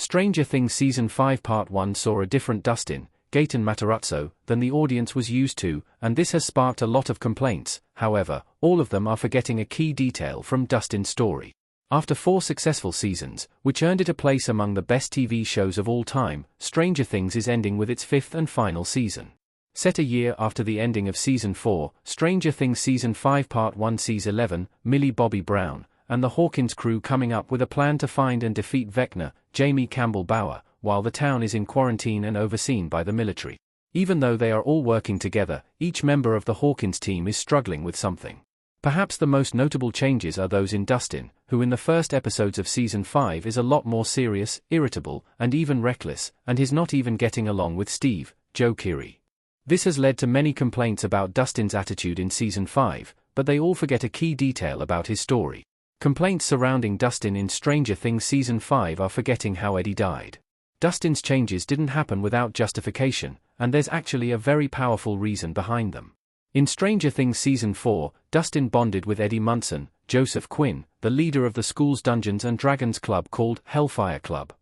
Stranger Things Season 5 Part 1 saw a different Dustin, Gaten Matarazzo, than the audience was used to, and this has sparked a lot of complaints. However, all of them are forgetting a key detail from Dustin's story. After 4 successful seasons, which earned it a place among the best TV shows of all time, Stranger Things is ending with its 5th and final season. Set a year after the ending of Season 4, Stranger Things Season 5 Part 1 sees 11, Millie Bobby Brown, and the Hawkins crew coming up with a plan to find and defeat Vecna, Jamie Campbell Bower, while the town is in quarantine and overseen by the military. Even though they are all working together, each member of the Hawkins team is struggling with something. Perhaps the most notable changes are those in Dustin, who in the first episodes of Season 5 is a lot more serious, irritable, and even reckless, and is not even getting along with Steve, Joe Keery. This has led to many complaints about Dustin's attitude in Season 5, but they all forget a key detail about his story. Complaints surrounding Dustin in Stranger Things Season 5 are forgetting how Eddie died. Dustin's changes didn't happen without justification, and there's actually a very powerful reason behind them. In Stranger Things Season 4, Dustin bonded with Eddie Munson, Joseph Quinn, the leader of the school's Dungeons & Dragons club called Hellfire Club.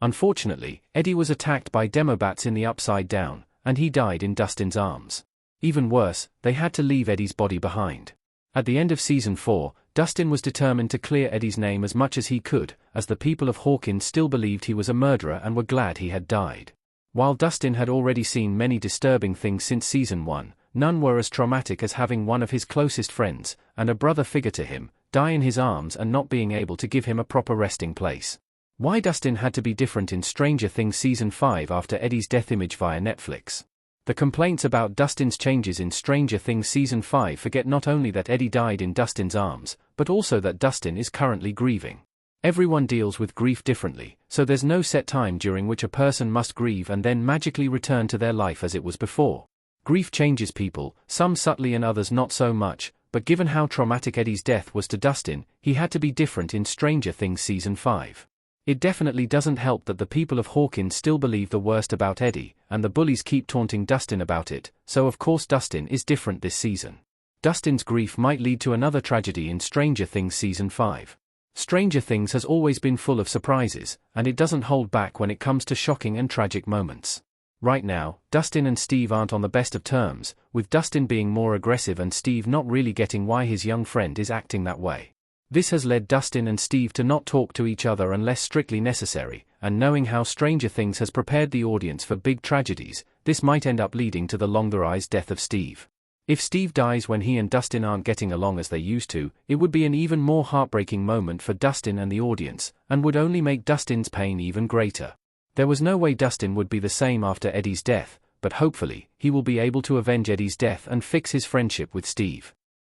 Unfortunately, Eddie was attacked by demobats in the Upside Down, and he died in Dustin's arms. Even worse, they had to leave Eddie's body behind. At the end of Season 4, Dustin was determined to clear Eddie's name as much as he could, as the people of Hawkins still believed he was a murderer and were glad he had died. While Dustin had already seen many disturbing things since Season 1, none were as traumatic as having one of his closest friends, and a brother figure to him, die in his arms and not being able to give him a proper resting place. Why Dustin had to be different in Stranger Things Season 5 after Eddie's death image via Netflix. The complaints about Dustin's changes in Stranger Things Season 5 forget not only that Eddie died in Dustin's arms, but also that Dustin is currently grieving. Everyone deals with grief differently, so there's no set time during which a person must grieve and then magically return to their life as it was before. Grief changes people, some subtly and others not so much, but given how traumatic Eddie's death was to Dustin, he had to be different in Stranger Things Season 5. It definitely doesn't help that the people of Hawkins still believe the worst about Eddie, and the bullies keep taunting Dustin about it, so of course Dustin is different this season. Dustin's grief might lead to another tragedy in Stranger Things Season 5. Stranger Things has always been full of surprises, and it doesn't hold back when it comes to shocking and tragic moments. Right now, Dustin and Steve aren't on the best of terms, with Dustin being more aggressive and Steve not really getting why his young friend is acting that way. This has led Dustin and Steve to not talk to each other unless strictly necessary, and knowing how Stranger Things has prepared the audience for big tragedies, this might end up leading to the longer-eyes death of Steve. If Steve dies when he and Dustin aren't getting along as they used to, it would be an even more heartbreaking moment for Dustin and the audience, and would only make Dustin's pain even greater. There was no way Dustin would be the same after Eddie's death, but hopefully, he will be able to avenge Eddie's death and fix his friendship with Steve.